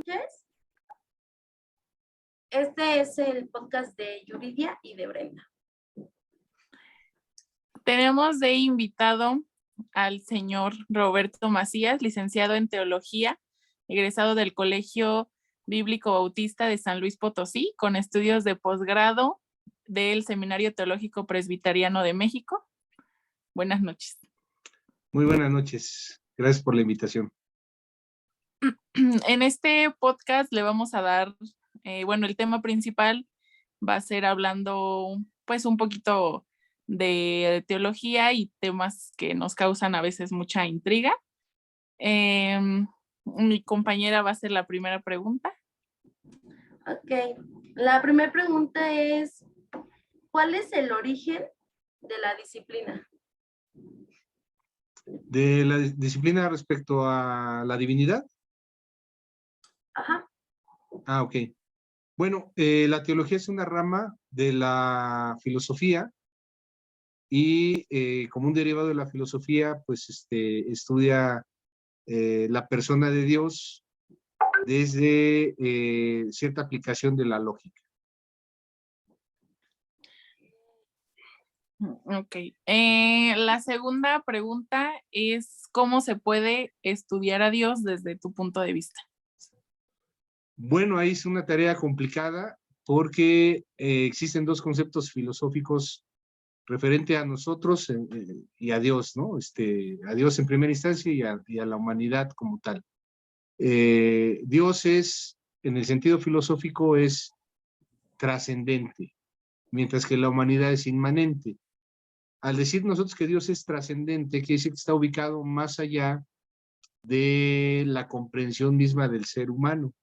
noches. Este es el podcast de Yuridia y de Brenda. Tenemos de invitado al señor Roberto Macías, licenciado en Teología, egresado del Colegio Bíblico Bautista de San Luis Potosí, con estudios de posgrado del Seminario Teológico Presbiteriano de México. Buenas noches. Muy buenas noches. Gracias por la invitación. En este podcast le vamos a dar, el tema principal va a ser hablando pues un poquito de teología y temas que nos causan a veces mucha intriga. Mi compañera va a hacer la primera pregunta. Ok, la primera pregunta es, ¿cuál es el origen de la disciplina? ¿De la disciplina respecto a la divinidad? Ajá. Ah, ok. Bueno, la teología es una rama de la filosofía y como un derivado de la filosofía, pues estudia la persona de Dios desde cierta aplicación de la lógica. Ok. La segunda pregunta es, ¿cómo se puede estudiar a Dios desde tu punto de vista? Bueno, ahí es una tarea complicada porque existen dos conceptos filosóficos referente a nosotros y a Dios, ¿no? A Dios en primera instancia y a la humanidad como tal. Dios es, en el sentido filosófico, es trascendente, mientras que la humanidad es inmanente. Al decir nosotros que Dios es trascendente, quiere decir que está ubicado más allá de la comprensión misma del ser humano.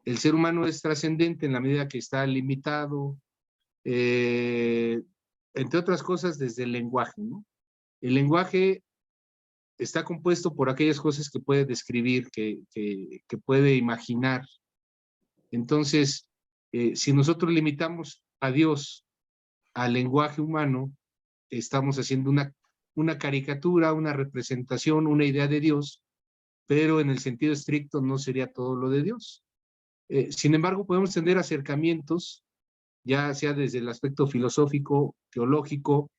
El ser humano es trascendente en la medida que está limitado, entre otras cosas, desde el lenguaje, ¿no? El lenguaje está compuesto por aquellas cosas que puede describir, que puede imaginar. Entonces, si nosotros limitamos a Dios al lenguaje humano, estamos haciendo una caricatura, una representación, una idea de Dios, pero en el sentido estricto no sería todo lo de Dios. Sin embargo, podemos tener acercamientos, ya sea desde el aspecto filosófico, teológico,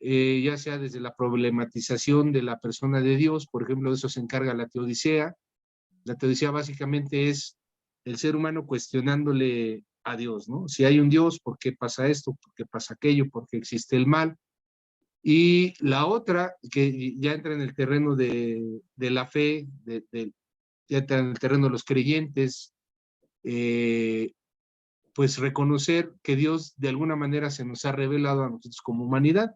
ya sea desde la problematización de la persona de Dios. Por ejemplo, de eso se encarga la teodicea. La teodicea básicamente es el ser humano cuestionándole a Dios, ¿no? Si hay un Dios, ¿por qué pasa esto? ¿Por qué pasa aquello? ¿Por qué existe el mal? Y la otra, que ya entra en el terreno de la fe, ya entra en el terreno de los creyentes, pues reconocer que Dios de alguna manera se nos ha revelado a nosotros como humanidad.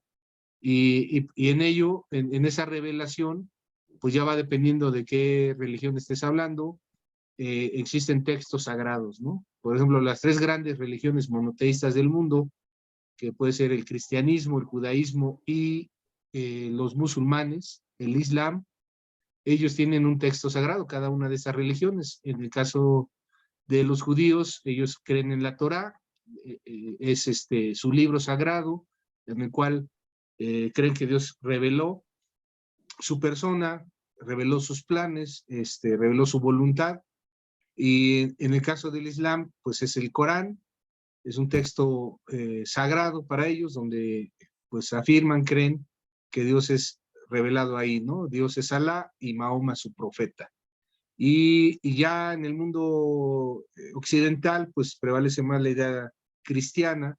Y en ello, en esa revelación, pues ya va dependiendo de qué religión estés hablando. Existen textos sagrados, ¿no? Por ejemplo, las tres grandes religiones monoteístas del mundo, que puede ser el cristianismo, el judaísmo y los musulmanes, el islam, ellos tienen un texto sagrado, cada una de esas religiones. En el caso de los judíos, ellos creen en la Torá, es su libro sagrado, en el cual creen que Dios reveló su persona, reveló sus planes, reveló su voluntad. Y en el caso del Islam, pues es el Corán, es un texto sagrado para ellos, donde pues afirman, creen que Dios es revelado ahí, ¿no? Dios es Alá y Mahoma su profeta. Y ya en el mundo occidental, pues prevalece más la idea cristiana,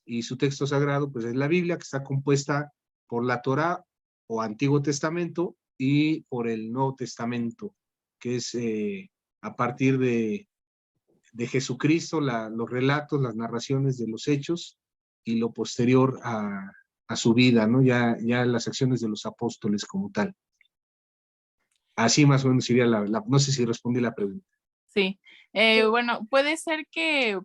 y su texto sagrado pues es la Biblia, que está compuesta por la Torá o Antiguo Testamento y por el Nuevo Testamento, que es a partir de Jesucristo, los relatos, las narraciones de los hechos y lo posterior a su vida, ¿no? Ya las acciones de los apóstoles como tal. Así más o menos sería no sé si respondí la pregunta. Sí. Bueno, puede ser que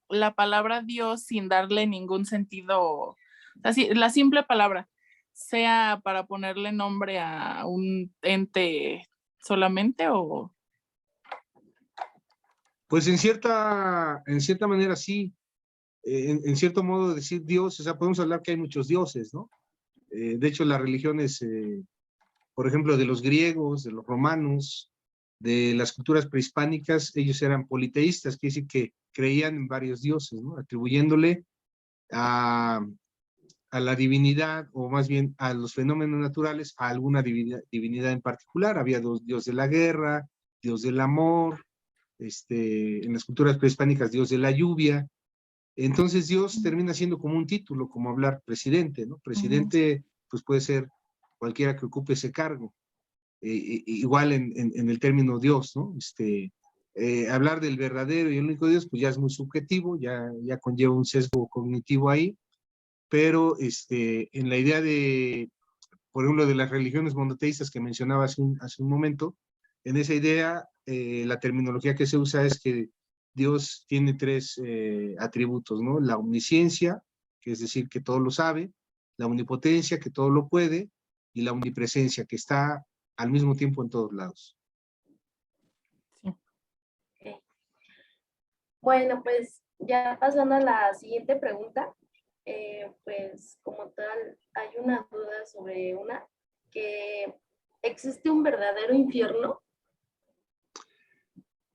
la palabra Dios, sin darle ningún sentido, así, la simple palabra, sea para ponerle nombre a un ente solamente, o... Pues en cierta manera sí. En cierto modo decir Dios, o sea, podemos hablar que hay muchos dioses, ¿no? De hecho, las religiones, por ejemplo, de los griegos, de los romanos, de las culturas prehispánicas, ellos eran politeístas, quiere decir que creían en varios dioses, ¿no? Atribuyéndole a la divinidad, o más bien a los fenómenos naturales, a alguna divinidad en particular. Había dios de la guerra, dios del amor, en las culturas prehispánicas, dios de la lluvia. Entonces Dios termina siendo como un título, como hablar presidente, ¿no? Presidente, pues puede ser cualquiera que ocupe ese cargo. Igual en el término Dios, ¿no? Hablar del verdadero y el único Dios, pues ya es muy subjetivo, ya conlleva un sesgo cognitivo ahí, pero en la idea de, por ejemplo, de las religiones monoteístas que mencionaba hace un momento, en esa idea, la terminología que se usa es que Dios tiene tres atributos, ¿no? La omnisciencia, que es decir, que todo lo sabe, la omnipotencia, que todo lo puede, y la omnipresencia, que está al mismo tiempo en todos lados. Sí. Okay. Bueno, pues ya pasando a la siguiente pregunta, pues como tal hay una duda sobre que ¿existe un verdadero infierno?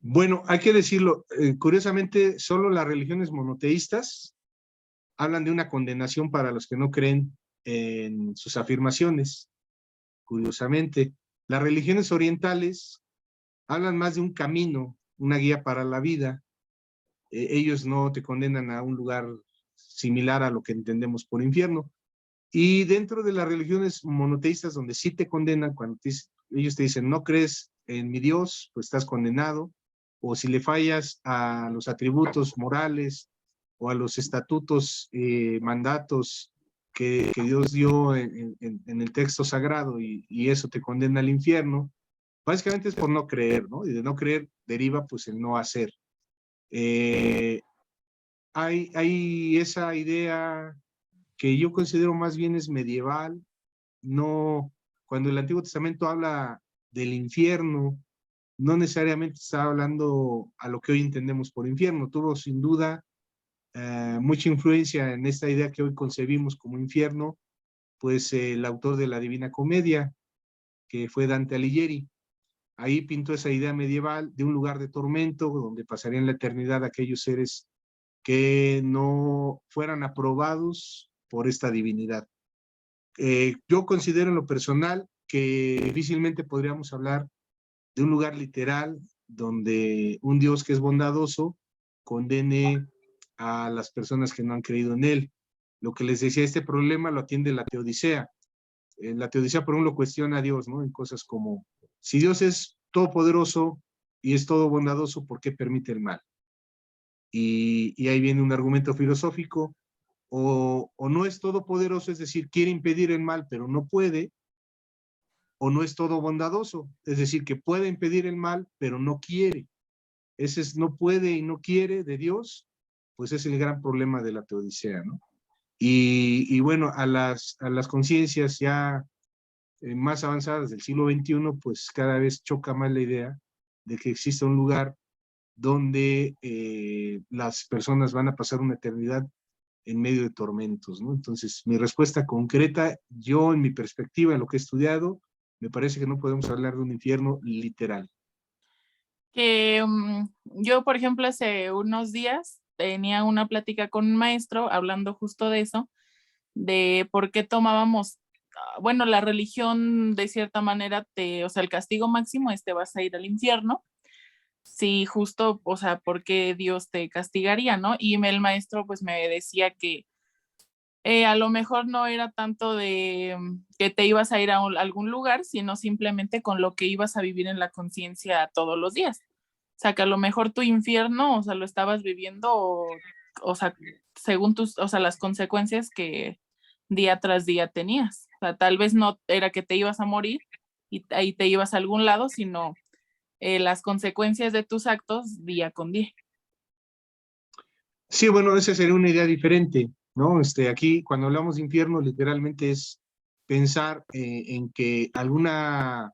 Bueno, hay que decirlo, curiosamente, solo las religiones monoteístas hablan de una condenación para los que no creen en sus afirmaciones. Curiosamente, las religiones orientales hablan más de un camino, una guía para la vida. Ellos no te condenan a un lugar similar a lo que entendemos por infierno. Y dentro de las religiones monoteístas, donde sí te condenan, cuando ellos te dicen, no crees en mi Dios, pues estás condenado, o si le fallas a los atributos morales o a los estatutos, mandatos que Dios dio en el texto sagrado, y eso te condena al infierno, básicamente es por no creer, ¿no? Y de no creer deriva pues el no hacer. Hay esa idea que yo considero más bien es medieval. No, cuando el Antiguo Testamento habla del infierno, no necesariamente está hablando a lo que hoy entendemos por infierno. Tuvo sin duda mucha influencia en esta idea que hoy concebimos como infierno, pues el autor de la Divina Comedia, que fue Dante Alighieri. Ahí pintó esa idea medieval de un lugar de tormento donde pasarían la eternidad aquellos seres que no fueran aprobados por esta divinidad. Yo considero en lo personal que difícilmente podríamos hablar de un lugar literal donde un Dios que es bondadoso condene a las personas que no han creído en él. Lo que les decía, este problema lo atiende la Teodicea. La Teodicea, por ejemplo, cuestiona a Dios, ¿no? En cosas como, si Dios es todopoderoso y es todo bondadoso, ¿por qué permite el mal? Y ahí viene un argumento filosófico, o no es todopoderoso, es decir, quiere impedir el mal, pero no puede, o no es todo bondadoso, es decir, que puede impedir el mal, pero no quiere. Ese es no puede y no quiere de Dios, pues es el gran problema de la Teodicea, ¿no? Y bueno, a las conciencias ya más avanzadas del siglo XXI, pues cada vez choca más la idea de que exista un lugar donde las personas van a pasar una eternidad en medio de tormentos, ¿no? Entonces, mi respuesta concreta, yo en mi perspectiva, en lo que he estudiado, me parece que no podemos hablar de un infierno literal. Que yo, por ejemplo, hace unos días tenía una plática con un maestro hablando justo de eso, de por qué tomábamos, bueno, la religión de cierta manera o sea, el castigo máximo es te vas a ir al infierno. Sí, justo, o sea, ¿por qué Dios te castigaría, no? Y el maestro pues me decía que a lo mejor no era tanto de que te ibas a ir a algún lugar, sino simplemente con lo que ibas a vivir en la conciencia todos los días. O sea, que a lo mejor tu infierno, o sea, lo estabas viviendo, o sea, según o sea, las consecuencias que día tras día tenías. O sea, tal vez no era que te ibas a morir y ahí te ibas a algún lado, sino las consecuencias de tus actos día con día. Sí, bueno, esa sería una idea diferente, ¿no? Aquí, cuando hablamos de infierno, literalmente es pensar en que alguna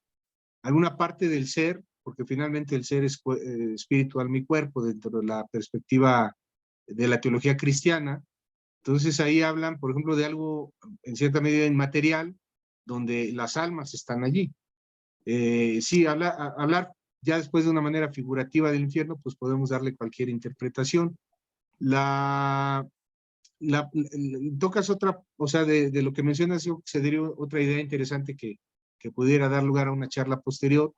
parte del ser, porque finalmente el ser es espiritual, mi cuerpo, dentro de la perspectiva de la teología cristiana. Entonces ahí hablan, por ejemplo, de algo en cierta medida inmaterial, donde las almas están allí. Sí, hablar ya después de una manera figurativa del infierno, pues podemos darle cualquier interpretación. Tocas otra, o sea, de lo que mencionas, yo se diría otra idea interesante que pudiera dar lugar a una charla posterior,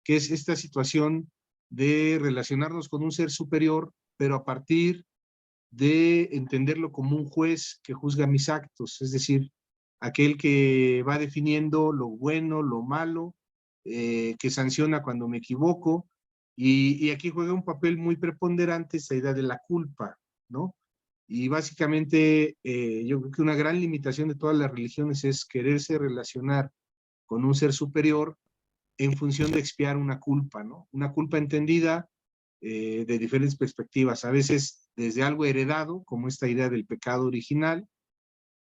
que es esta situación de relacionarnos con un ser superior, pero a partir de entenderlo como un juez que juzga mis actos, es decir, aquel que va definiendo lo bueno, lo malo, que sanciona cuando me equivoco, y aquí juega un papel muy preponderante esta idea de la culpa, ¿no? Y básicamente yo creo que una gran limitación de todas las religiones es quererse relacionar con un ser superior en función de expiar una culpa, ¿no? Una culpa entendida de diferentes perspectivas, a veces desde algo heredado, como esta idea del pecado original,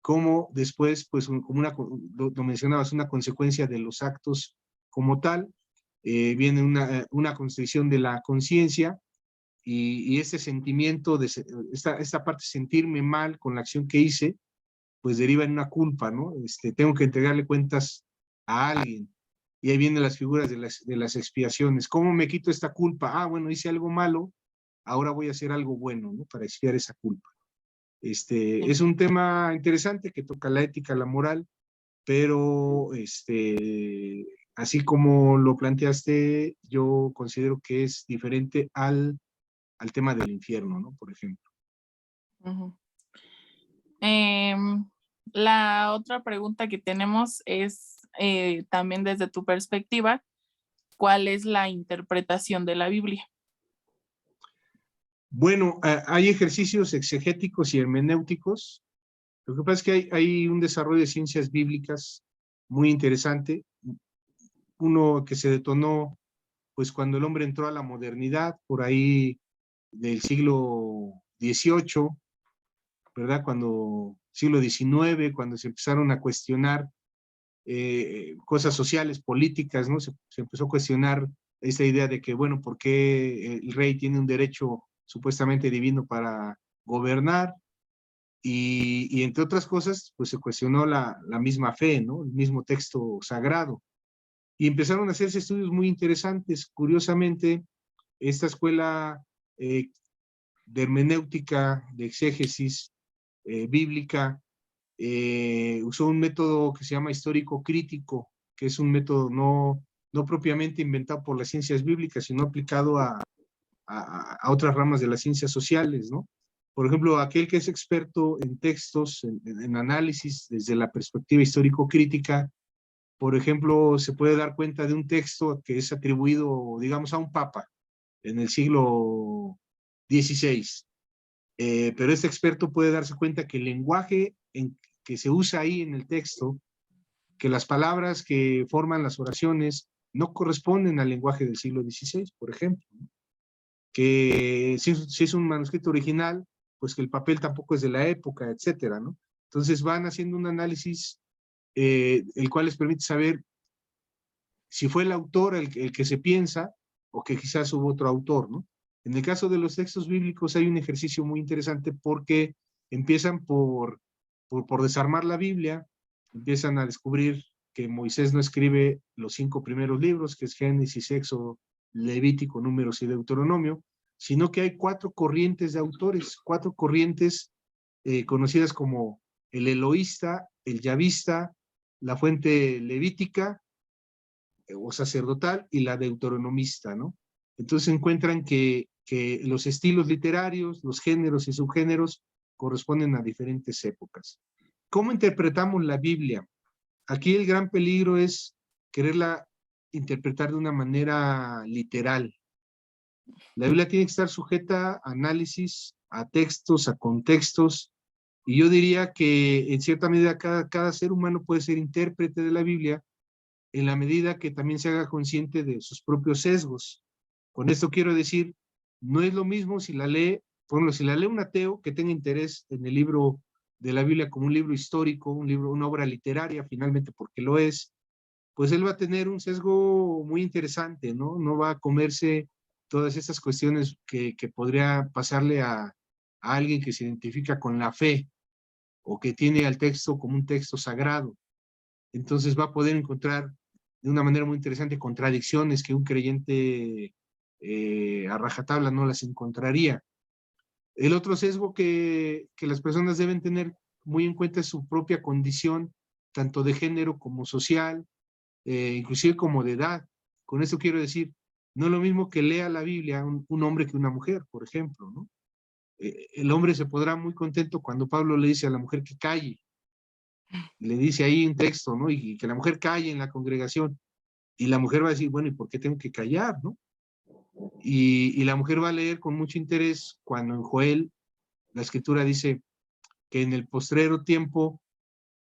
como después, pues como lo mencionabas, una consecuencia de los actos como tal, viene una constricción de la conciencia, y ese sentimiento, esta parte de sentirme mal con la acción que hice, pues deriva en una culpa, ¿no? Tengo que entregarle cuentas a alguien. Y ahí vienen las figuras de las expiaciones. ¿Cómo me quito esta culpa? Ah, bueno, hice algo malo, ahora voy a hacer algo bueno, ¿no? Para expiar esa culpa. Es un tema interesante que toca la ética, la moral, pero así como lo planteaste, yo considero que es diferente al tema del infierno, ¿no? Por ejemplo. Uh-huh. La otra pregunta que tenemos es también desde tu perspectiva, ¿cuál es la interpretación de la Biblia? Bueno, hay ejercicios exegéticos y hermenéuticos. Lo que pasa es que hay un desarrollo de ciencias bíblicas muy interesante. Uno que se detonó pues cuando el hombre entró a la modernidad, por ahí del siglo XVIII, ¿verdad? Siglo XIX, cuando se empezaron a cuestionar cosas sociales, políticas, ¿no? Se empezó a cuestionar esta idea de que, bueno, ¿por qué el rey tiene un derecho supuestamente divino para gobernar? Y entre otras cosas, pues se cuestionó la misma fe, ¿no? El mismo texto sagrado. Y empezaron a hacerse estudios muy interesantes. Curiosamente, esta escuela de hermenéutica, de exégesis bíblica, usó un método que se llama histórico crítico, que es un método no propiamente inventado por las ciencias bíblicas, sino aplicado a otras ramas de las ciencias sociales, ¿no? Por ejemplo, aquel que es experto en textos, en análisis desde la perspectiva histórico-crítica, por ejemplo, se puede dar cuenta de un texto que es atribuido, digamos, a un papa en el siglo XVI. Pero este experto puede darse cuenta que el lenguaje que se usa ahí en el texto, que las palabras que forman las oraciones no corresponden al lenguaje del siglo XVI, por ejemplo. Que si es un manuscrito original, pues que el papel tampoco es de la época, etcétera, ¿no? Entonces van haciendo un análisis el cual les permite saber si fue el autor el que se piensa o que quizás hubo otro autor, ¿no? En el caso de los textos bíblicos hay un ejercicio muy interesante porque empiezan por desarmar la Biblia, empiezan a descubrir que Moisés no escribe los 5 primeros libros, que es Génesis, Éxodo, Levítico, Números y Deuteronomio, sino que hay 4 corrientes de autores, 4 corrientes conocidas como el eloísta, el yavista, la fuente levítica o sacerdotal y la deuteronomista, ¿no? Entonces encuentran que los estilos literarios, los géneros y subgéneros corresponden a diferentes épocas. ¿Cómo interpretamos la Biblia? Aquí el gran peligro es quererla interpretar de una manera literal. La Biblia tiene que estar sujeta a análisis, a textos, a contextos, y yo diría que en cierta medida cada ser humano puede ser intérprete de la Biblia en la medida que también se haga consciente de sus propios sesgos. Con esto quiero decir, no es lo mismo si la lee, por ejemplo, si la lee un ateo que tenga interés en el libro de la Biblia como un libro histórico, una obra literaria, finalmente porque lo es, pues él va a tener un sesgo muy interesante, ¿no? No va a comerse todas estas cuestiones que podría pasarle a alguien que se identifica con la fe o que tiene al texto como un texto sagrado. Entonces va a poder encontrar de una manera muy interesante contradicciones que un creyente a rajatabla no las encontraría. El otro sesgo que las personas deben tener muy en cuenta es su propia condición, tanto de género como social, inclusive como de edad. Con eso quiero decir, no es lo mismo que lea la Biblia un hombre que una mujer, por ejemplo, ¿no? El hombre se podrá muy contento cuando Pablo le dice a la mujer que calle, le dice ahí un texto, ¿no? Y que la mujer calle en la congregación, y la mujer va a decir, bueno, ¿y por qué tengo que callar, no? Y la mujer va a leer con mucho interés cuando en Joel la escritura dice que en el postrero tiempo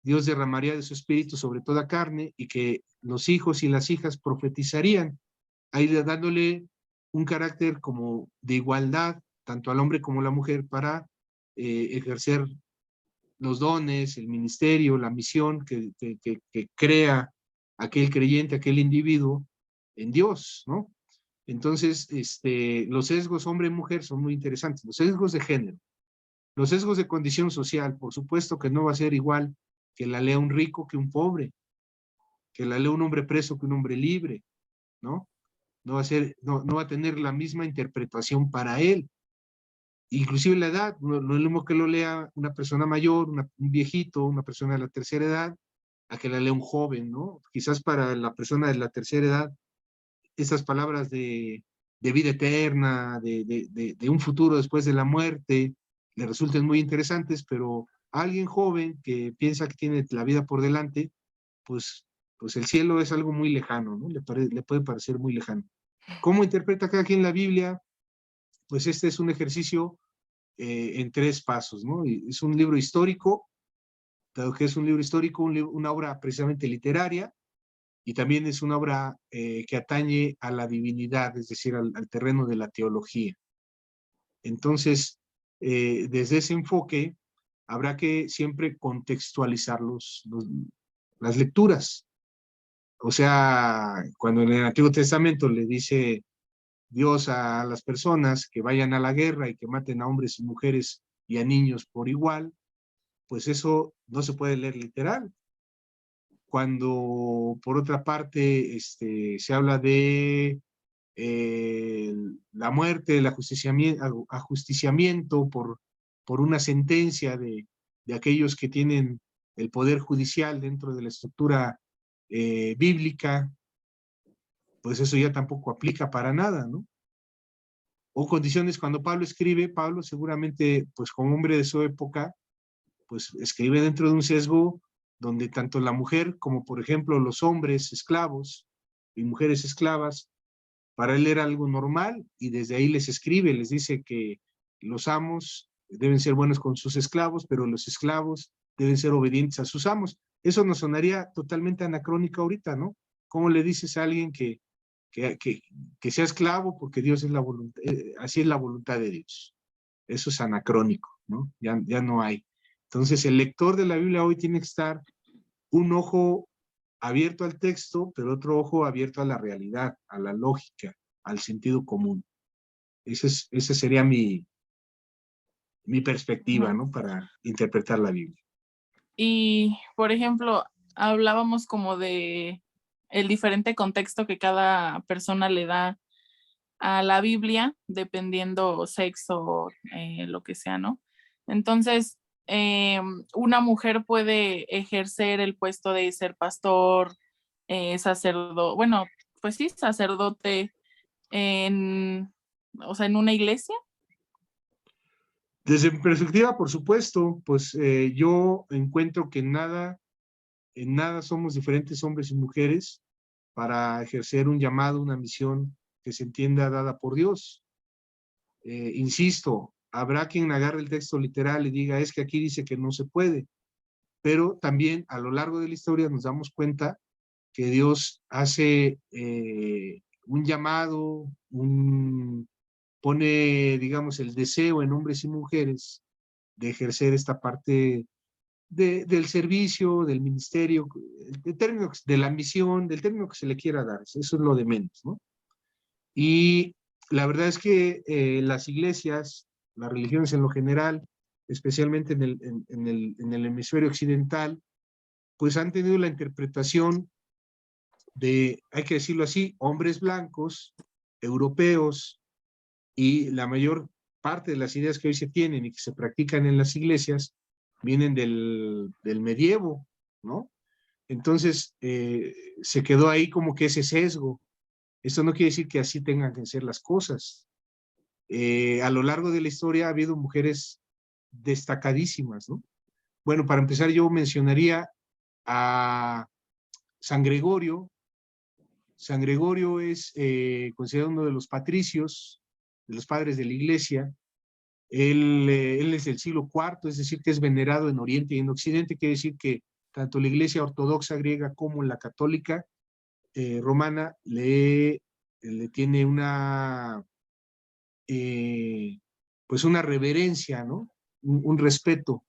Dios derramaría de su espíritu sobre toda carne y que los hijos y las hijas profetizarían, ahí dándole un carácter como de igualdad, tanto al hombre como a la mujer, para ejercer los dones, el ministerio, la misión que crea aquel creyente, aquel individuo en Dios, ¿no? Entonces, los sesgos hombre-mujer son muy interesantes, los sesgos de género, los sesgos de condición social, por supuesto que no va a ser igual que la lea un rico que un pobre, que la lea un hombre preso que un hombre libre, ¿no? No va a ser, no va a tener la misma interpretación para él. Inclusive la edad, no es lo mismo que lo lea una persona mayor, un viejito, una persona de la tercera edad, a que la lea un joven, ¿no? Quizás para la persona de la tercera edad, esas palabras de vida eterna, de un futuro después de la muerte, le resulten muy interesantes, pero a alguien joven que piensa que tiene la vida por delante, pues, pues el cielo es algo muy lejano, ¿no? Le puede parecer muy lejano. ¿Cómo interpreta cada quien la Biblia? Pues este es un ejercicio en 3 pasos, ¿no? Y es un libro histórico, dado que es un libro histórico, una obra precisamente literaria, y también es una obra que atañe a la divinidad, es decir, al terreno de la teología. Entonces, desde ese enfoque, habrá que siempre contextualizar las lecturas. O sea, cuando en el Antiguo Testamento le dice Dios a las personas que vayan a la guerra y que maten a hombres y mujeres y a niños por igual, pues eso no se puede leer literal. Cuando, por otra parte, se habla de la muerte, el ajusticiamiento por una sentencia de aquellos que tienen el poder judicial dentro de la estructura bíblica, pues eso ya tampoco aplica para nada, ¿no? O condiciones cuando Pablo escribe, Pablo seguramente, pues como hombre de su época, pues escribe dentro de un sesgo donde tanto la mujer como, por ejemplo, los hombres esclavos y mujeres esclavas, para él era algo normal y desde ahí les escribe, les dice que los amos deben ser buenos con sus esclavos, pero los esclavos deben ser obedientes a sus amos. Eso nos sonaría totalmente anacrónico ahorita, ¿no? ¿Cómo le dices a alguien que sea esclavo porque Dios es la voluntad, así es la voluntad de Dios? Eso es anacrónico, ¿no? Ya no hay. Entonces, el lector de la Biblia hoy tiene que estar un ojo abierto al texto, pero otro ojo abierto a la realidad, a la lógica, al sentido común. Esa sería mi perspectiva, ¿no? Para interpretar la Biblia. Y, por ejemplo, hablábamos como de el diferente contexto que cada persona le da a la Biblia, dependiendo sexo, lo que sea, ¿no? Entonces, una mujer puede ejercer el puesto de ser pastor, sacerdote, bueno, pues sí, sacerdote o sea, en una iglesia. Desde mi perspectiva, por supuesto, pues yo encuentro que en nada somos diferentes hombres y mujeres para ejercer un llamado, una misión que se entienda dada por Dios. Insisto, habrá quien agarre el texto literal y diga, es que aquí dice que no se puede, pero también a lo largo de la historia nos damos cuenta que Dios hace un llamado, pone, digamos, el deseo en hombres y mujeres de ejercer esta parte del servicio, del ministerio, de la misión, del término que se le quiera dar. Eso es lo de menos, ¿no? Y la verdad es que las iglesias, las religiones en lo general, especialmente en el hemisferio occidental, pues han tenido la interpretación de, hay que decirlo así, hombres blancos, europeos, y la mayor parte de las ideas que hoy se tienen y que se practican en las iglesias vienen del medievo, ¿no? Entonces, se quedó ahí como que ese sesgo. Esto no quiere decir que así tengan que ser las cosas. A lo largo de la historia ha habido mujeres destacadísimas, ¿no? Bueno, para empezar yo mencionaría a San Gregorio. San Gregorio es considerado uno de los patricios, de los padres de la iglesia. Él es del siglo IV, es decir, que es venerado en Oriente y en Occidente. Quiere decir que tanto la iglesia ortodoxa griega como la católica romana le tiene una, pues una reverencia, ¿no? Un respeto.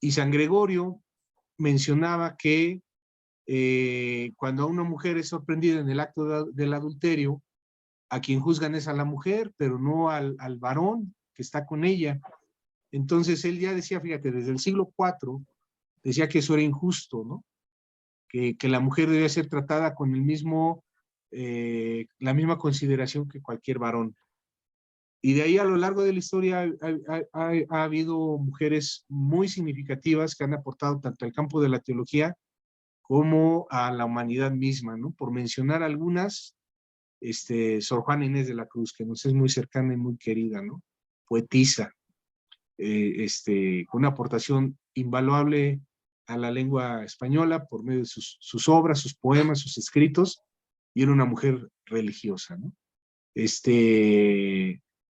Y San Gregorio mencionaba que cuando una mujer es sorprendida en el acto del adulterio, a quien juzgan es a la mujer, pero no al varón que está con ella. Entonces él ya decía, fíjate, desde el siglo IV, decía que eso era injusto, ¿no? Que la mujer debía ser tratada con el mismo, la misma consideración que cualquier varón. Y de ahí a lo largo de la historia ha habido mujeres muy significativas que han aportado tanto al campo de la teología como a la humanidad misma, ¿no? Por mencionar algunas, Sor Juana Inés de la Cruz, que nos es muy cercana y muy querida, ¿no? Poetisa, con una aportación invaluable a la lengua española por medio de sus obras, sus poemas, sus escritos, y era una mujer religiosa, ¿no?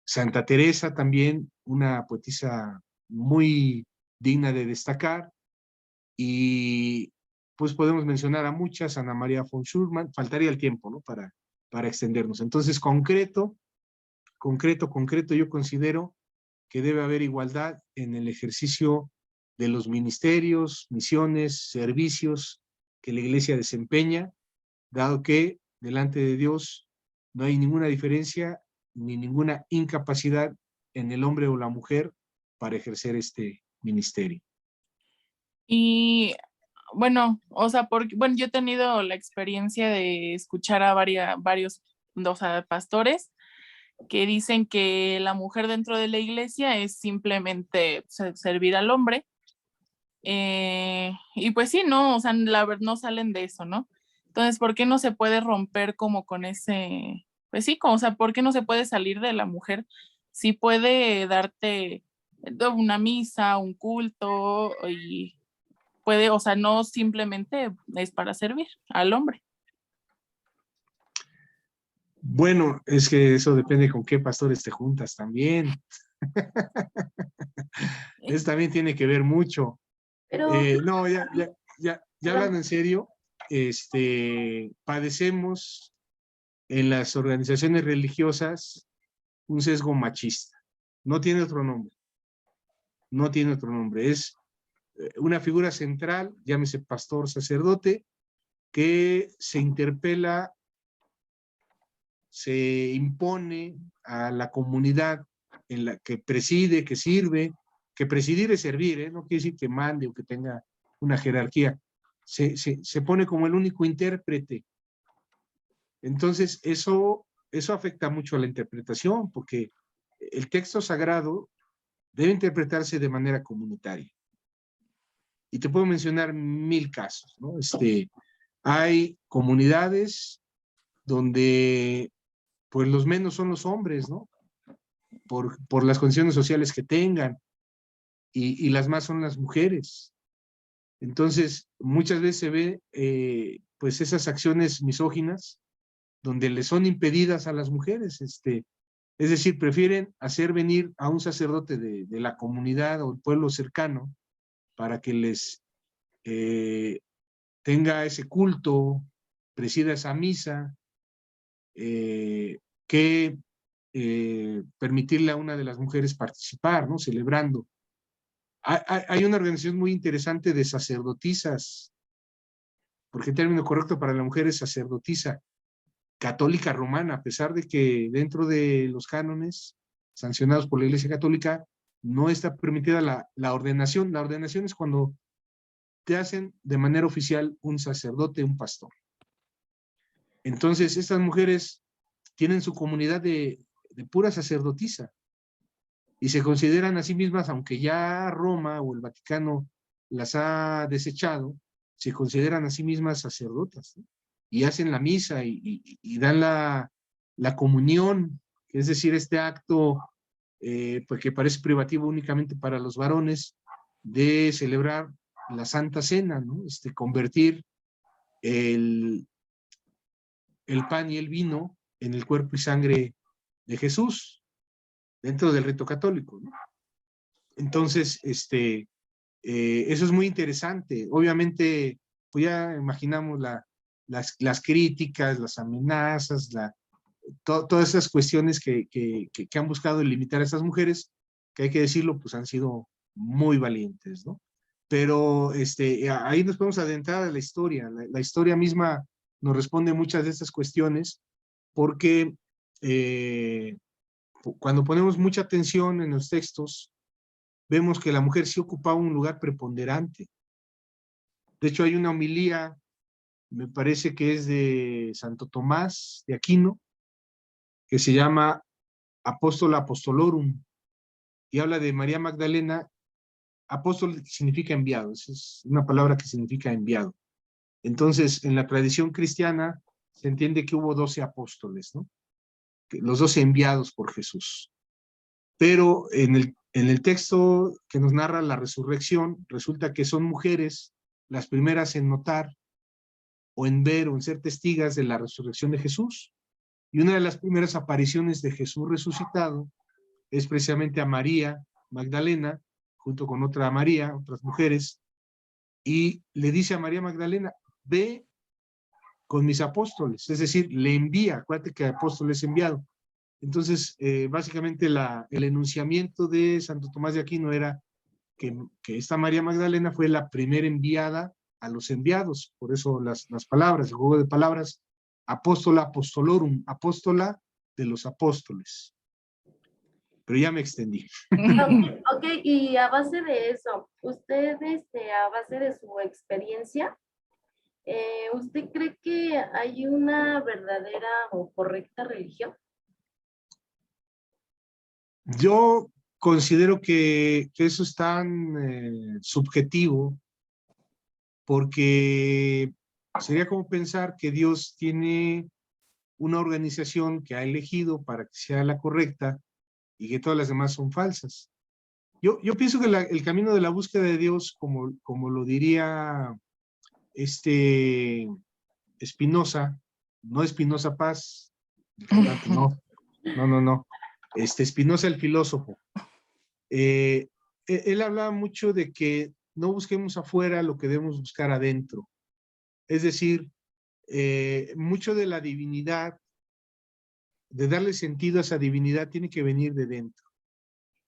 Santa Teresa también, una poetisa muy digna de destacar, y pues podemos mencionar a muchas, Ana María von Schurman, faltaría el tiempo, ¿no? Para extendernos. Entonces, concreto, yo considero que debe haber igualdad en el ejercicio de los ministerios, misiones, servicios que la iglesia desempeña, dado que delante de Dios no hay ninguna diferencia ni ninguna incapacidad en el hombre o la mujer para ejercer este ministerio. Y bueno, o sea, porque, bueno, yo he tenido la experiencia de escuchar a varios, o sea, pastores que dicen que la mujer dentro de la iglesia es simplemente servir al hombre. Y pues sí, no, o sea, la verdad no salen de eso, ¿no? Entonces, ¿por qué no se puede romper como con ese, pues sí, como, o sea, ¿por qué no se puede salir de la mujer? Sí puede darte una misa, un culto, y puede, o sea, no simplemente es para servir al hombre. Bueno, es que eso depende con qué pastores te juntas también. Eso también tiene que ver mucho. Pero, No, ya hablando en serio, padecemos en las organizaciones religiosas un sesgo machista. No tiene otro nombre. No tiene otro nombre. Es una figura central, llámese pastor, sacerdote, que se interpela, se impone a la comunidad en la que preside, que sirve, que presidir es servir, no quiere decir que mande o que tenga una jerarquía. Se pone como el único intérprete. Entonces, eso afecta mucho a la interpretación, porque el texto sagrado debe interpretarse de manera comunitaria. Y te puedo mencionar 1000 casos, ¿no? Hay comunidades donde pues los menos son los hombres, ¿no? Por las condiciones sociales que tengan, y las más son las mujeres. Entonces, muchas veces se ve pues esas acciones misóginas donde le son impedidas a las mujeres, es decir, prefieren hacer venir a un sacerdote de la comunidad o el pueblo cercano para que les tenga ese culto, presida esa misa, que permitirle a una de las mujeres participar, ¿no? Celebrando. Hay una organización muy interesante de sacerdotisas, porque el término correcto para la mujer es sacerdotisa, católica romana, a pesar de que dentro de los cánones sancionados por la Iglesia Católica no está permitida la ordenación. La ordenación es cuando te hacen de manera oficial un sacerdote, un pastor. Entonces, estas mujeres tienen su comunidad de pura sacerdotisa y se consideran a sí mismas, aunque ya Roma o el Vaticano las ha desechado, se consideran a sí mismas sacerdotas, ¿no? Y hacen la misa y dan la comunión, es decir, este acto pues que parece privativo únicamente para los varones, de celebrar la Santa Cena, ¿no? Convertir el pan y el vino en el cuerpo y sangre de Jesús, dentro del rito católico, ¿no? Entonces, eso es muy interesante. Obviamente, pues ya imaginamos las críticas, las amenazas, todas esas cuestiones que han buscado limitar a estas mujeres, que hay que decirlo, pues han sido muy valientes, ¿no? Pero ahí nos podemos adentrar a la historia. La historia misma nos responde muchas de estas cuestiones, porque cuando ponemos mucha atención en los textos, vemos que la mujer sí ocupaba un lugar preponderante. De hecho, hay una homilía, me parece que es de Santo Tomás de Aquino, que se llama Apóstola Apostolorum, y habla de María Magdalena. Apóstol significa enviado, es una palabra que significa enviado. Entonces, en la tradición cristiana se entiende que hubo 12 apóstoles, ¿no? Los 12 enviados por Jesús. Pero en el texto que nos narra la resurrección, resulta que son mujeres las primeras en notar o en ver o en ser testigas de la resurrección de Jesús. Y una de las primeras apariciones de Jesús resucitado es precisamente a María Magdalena, junto con otra María, otras mujeres, y le dice a María Magdalena, ve con mis apóstoles, es decir, le envía, acuérdate que apóstol es enviado. Entonces, básicamente el enunciamiento de Santo Tomás de Aquino era que esta María Magdalena fue la primera enviada a los enviados, por eso las palabras, el juego de palabras, apóstola apostolorum, apóstola de los apóstoles. Pero ya me extendí. Ok, y a base de eso, usted, a base de su experiencia, ¿usted cree que hay una verdadera o correcta religión? Yo considero que eso es tan subjetivo, porque sería como pensar que Dios tiene una organización que ha elegido para que sea la correcta y que todas las demás son falsas. Yo pienso que el camino de la búsqueda de Dios, como lo diría Spinoza, no Spinoza Paz, el cantante, no. Spinoza el filósofo. Él hablaba mucho de que no busquemos afuera lo que debemos buscar adentro. Es decir, mucho de la divinidad, de darle sentido a esa divinidad, tiene que venir de dentro.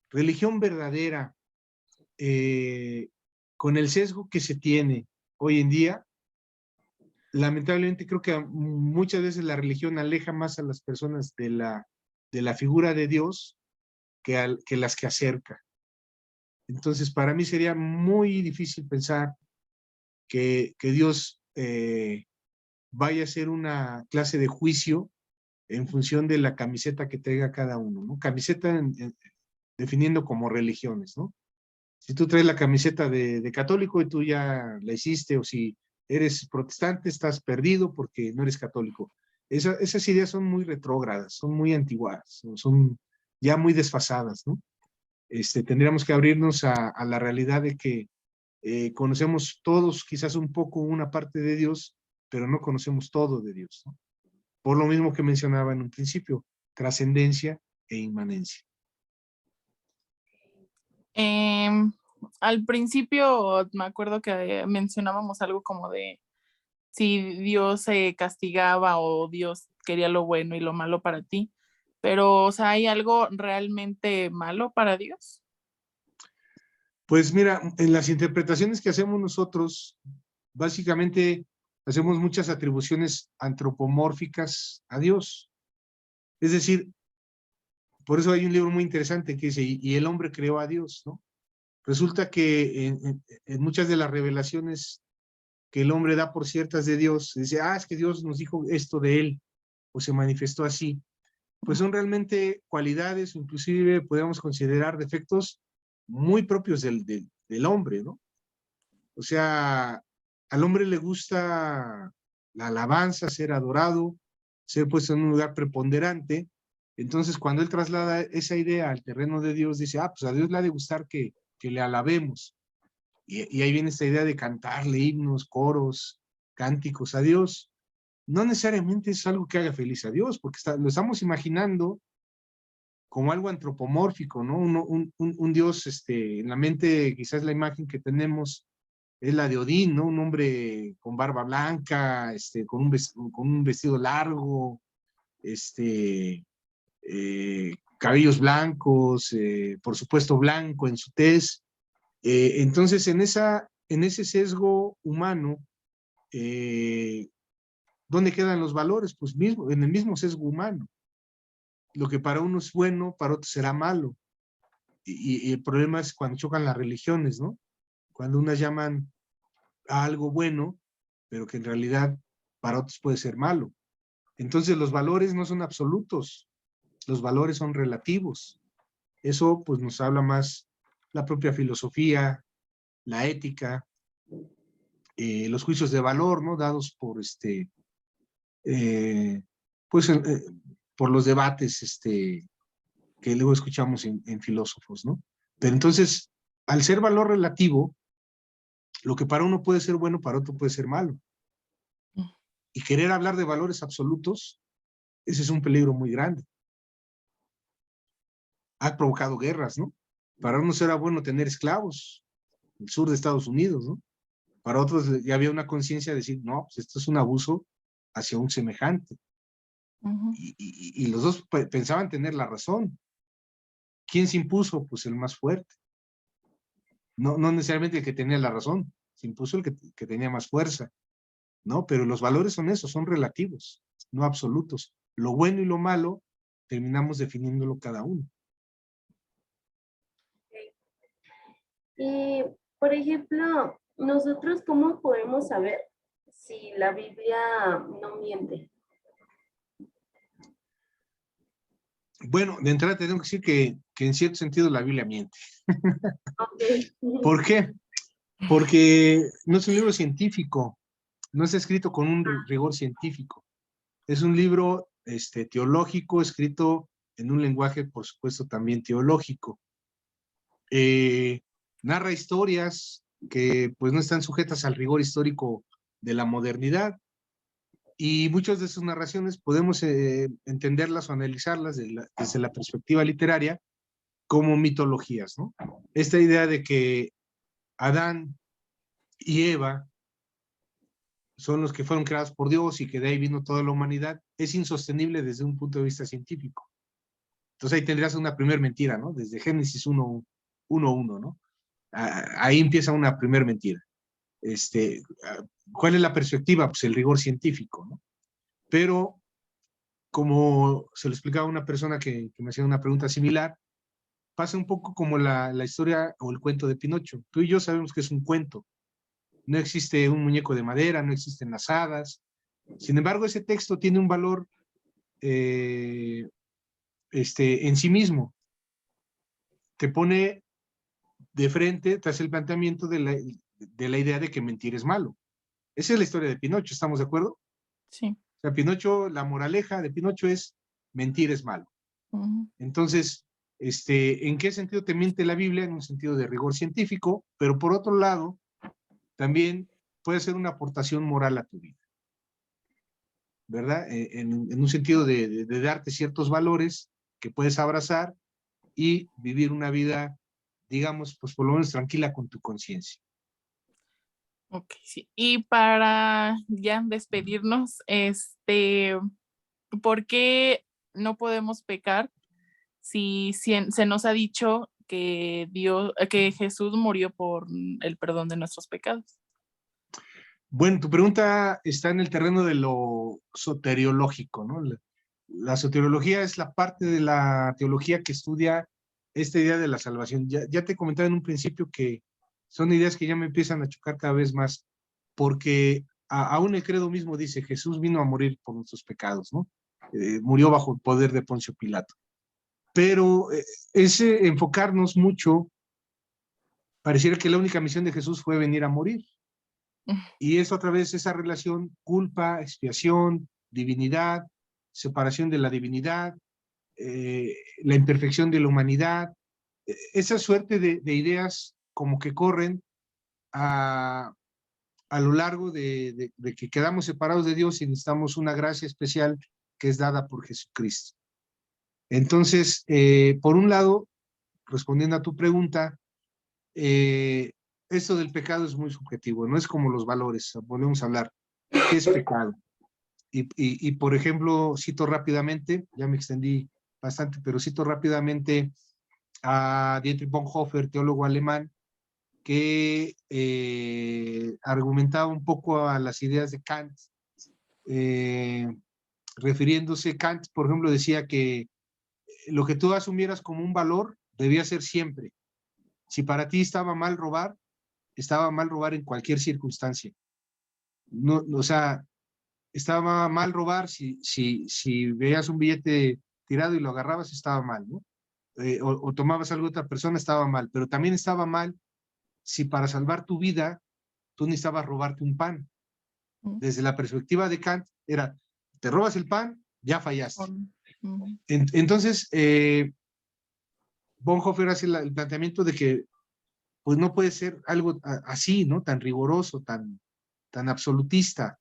Religión verdadera, con el sesgo que se tiene hoy en día, lamentablemente creo que muchas veces la religión aleja más a las personas de la figura de Dios que las que acerca. Entonces, para mí sería muy difícil pensar que Dios vaya a hacer una clase de juicio en función de la camiseta que traiga cada uno, ¿no? Camiseta definiendo como religiones, ¿no? Si tú traes la camiseta de católico y tú ya la hiciste, o si eres protestante, estás perdido porque no eres católico. Esas ideas son muy retrógradas, son muy antiguas, son ya muy desfasadas, ¿no? Tendríamos que abrirnos a la realidad de que conocemos todos quizás un poco una parte de Dios, pero no conocemos todo de Dios, ¿no? Por lo mismo que mencionaba en un principio, trascendencia e inmanencia. Al principio me acuerdo que mencionábamos algo como de si Dios se castigaba o Dios quería lo bueno y lo malo para ti, pero, o sea, ¿hay algo realmente malo para Dios? Pues mira, en las interpretaciones que hacemos nosotros, básicamente hacemos muchas atribuciones antropomórficas a Dios. Es decir, por eso hay un libro muy interesante que dice, y el hombre creó a Dios, ¿no? Resulta que en muchas de las revelaciones que el hombre da por ciertas de Dios, dice, es que Dios nos dijo esto de él, o se manifestó así, pues son realmente cualidades, inclusive podemos considerar defectos muy propios del hombre, ¿no? O sea, al hombre le gusta la alabanza, ser adorado, ser puesto en un lugar preponderante. Entonces, cuando él traslada esa idea al terreno de Dios, dice, pues a Dios le ha de gustar que le alabemos. Y ahí viene esta idea de cantarle himnos, coros, cánticos a Dios. No necesariamente es algo que haga feliz a Dios, porque lo estamos imaginando como algo antropomórfico, ¿no? Un Dios, en la mente, quizás la imagen que tenemos es la de Odín, ¿no? Un hombre con barba blanca, con un vestido largo, cabellos blancos, por supuesto blanco en su tez. Entonces, en ese sesgo humano, ¿dónde quedan los valores? Pues en el mismo sesgo humano. Lo que para uno es bueno, para otro será malo. Y el problema es cuando chocan las religiones, ¿no? Cuando unas llaman a algo bueno, pero que en realidad para otros puede ser malo. Entonces los valores no son absolutos, los valores son relativos. Eso pues nos habla más la propia filosofía, la ética, los juicios de valor, ¿no? Dados por por los debates que luego escuchamos en filósofos, ¿no? Pero entonces, al ser valor relativo, lo que para uno puede ser bueno, para otro puede ser malo. Y querer hablar de valores absolutos, ese es un peligro muy grande. Ha provocado guerras, ¿no? Para unos era bueno tener esclavos, el sur de Estados Unidos, ¿no? Para otros ya había una conciencia de decir, no, pues esto es un abuso hacia un semejante. Y los dos pensaban tener la razón. ¿Quién se impuso? Pues el más fuerte. No necesariamente el que tenía la razón, se impuso el que tenía más fuerza, ¿no? Pero los valores son esos, son relativos, no absolutos. Lo bueno y lo malo terminamos definiéndolo cada uno. Y, por ejemplo, nosotros, ¿cómo podemos saber si la Biblia no miente? Bueno, de entrada tengo que decir que en cierto sentido la Biblia miente. Okay. ¿Por qué? Porque no es un libro científico, no está escrito con un rigor científico. Es un libro teológico, escrito en un lenguaje, por supuesto, también teológico. Narra historias que pues no están sujetas al rigor histórico de la modernidad, y muchas de sus narraciones podemos entenderlas o analizarlas desde la perspectiva literaria como mitologías, ¿no? Esta idea de que Adán y Eva son los que fueron creados por Dios y que de ahí vino toda la humanidad, es insostenible desde un punto de vista científico. Entonces ahí tendrías una primera mentira, ¿no? Desde Génesis 1:1, ¿no? Ahí empieza una primera mentira. ¿Cuál es la perspectiva? Pues el rigor científico, ¿no? Pero, como se lo explicaba una persona que me hacía una pregunta similar, pasa un poco como la historia o el cuento de Pinocho. Tú y yo sabemos que es un cuento. No existe un muñeco de madera, no existen las hadas. Sin embargo, ese texto tiene un valor en sí mismo. Te pone de frente tras el planteamiento de la idea de que mentir es malo. Esa es la historia de Pinocho, ¿estamos de acuerdo? Sí. O sea, Pinocho, la moraleja de Pinocho es mentir es malo. Entonces, ¿en qué sentido te miente la Biblia? En un sentido de rigor científico, pero por otro lado, también puede ser una aportación moral a tu vida, ¿verdad? En un sentido de darte ciertos valores que puedes abrazar y vivir una vida, digamos, pues por lo menos tranquila con tu conciencia. Ok, sí. Y para ya despedirnos, ¿por qué no podemos pecar si se nos ha dicho que Jesús murió por el perdón de nuestros pecados? Bueno, tu pregunta está en el terreno de lo soteriológico, ¿no? La soteriología es la parte de la teología que estudia esta idea de la salvación. Ya te comentaba en un principio que son ideas que ya me empiezan a chocar cada vez más. porque aún el credo mismo dice, Jesús vino a morir por nuestros pecados, ¿no? Murió bajo el poder de Poncio Pilato. Pero ese enfocarnos mucho, pareciera que la única misión de Jesús fue venir a morir. Y es otra vez esa relación culpa, expiación, divinidad, separación de la divinidad, la imperfección de la humanidad, esa suerte de ideas como que corren a lo largo de que quedamos separados de Dios y necesitamos una gracia especial que es dada por Jesucristo. Entonces, por un lado, respondiendo a tu pregunta, esto del pecado es muy subjetivo, no es como los valores, volvemos a hablar, ¿qué es pecado? Y por ejemplo, cito rápidamente, ya me extendí bastante, pero cito rápidamente a Dietrich Bonhoeffer, teólogo alemán, que argumentaba un poco a las ideas de Kant, refiriéndose, Kant, por ejemplo, decía que lo que tú asumieras como un valor debía ser siempre. Si para ti estaba mal robar en cualquier circunstancia. No, o sea, estaba mal robar si veías un billete tirado y lo agarrabas, estaba mal, ¿no? O tomabas algo de otra persona, estaba mal, pero también estaba mal si para salvar tu vida tú necesitabas robarte un pan. Desde la perspectiva de Kant era, te robas el pan, ya fallaste. Entonces, Bonhoeffer hace el planteamiento de que pues no puede ser algo así, ¿no? Tan riguroso, tan absolutista.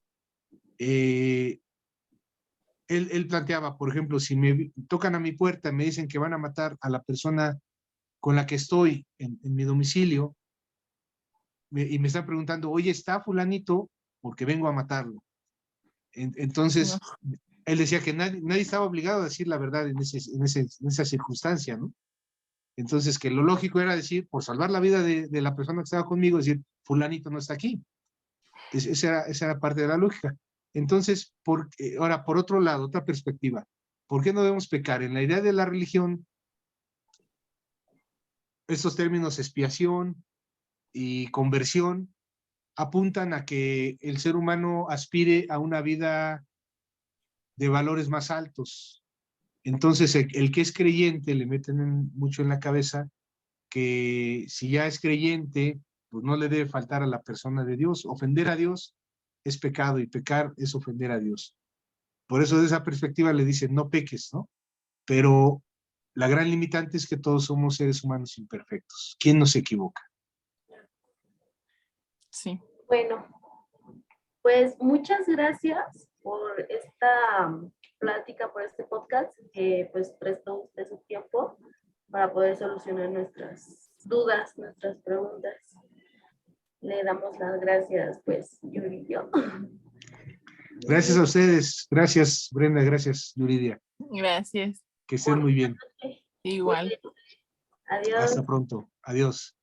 Él planteaba, por ejemplo, si me tocan a mi puerta y me dicen que van a matar a la persona con la que estoy en mi domicilio, y me están preguntando, oye, ¿está fulanito? Porque vengo a matarlo. Entonces, él decía que nadie estaba obligado a decir la verdad en esa circunstancia, ¿no? Entonces, que lo lógico era decir, por salvar la vida de la persona que estaba conmigo, decir, fulanito no está aquí. Esa era parte de la lógica. Entonces, ahora, por otro lado, otra perspectiva, ¿por qué no debemos pecar? En la idea de la religión, estos términos expiación y conversión apuntan a que el ser humano aspire a una vida de valores más altos. Entonces, el que es creyente le meten mucho en la cabeza que si ya es creyente, pues no le debe faltar a la persona de Dios. Ofender a Dios es pecado y pecar es ofender a Dios. Por eso, de esa perspectiva le dicen no peques, ¿no? Pero la gran limitante es que todos somos seres humanos imperfectos. ¿Quién no se equivoca? Sí. Bueno, pues muchas gracias por esta plática, por este podcast, que pues prestó usted su tiempo para poder solucionar nuestras dudas, nuestras preguntas. Le damos las gracias, pues, Yuri y yo. Gracias a ustedes. Gracias, Brenda. Gracias, Yuridia. Gracias. Que estén muy bien. Igual. Adiós. Hasta pronto. Adiós.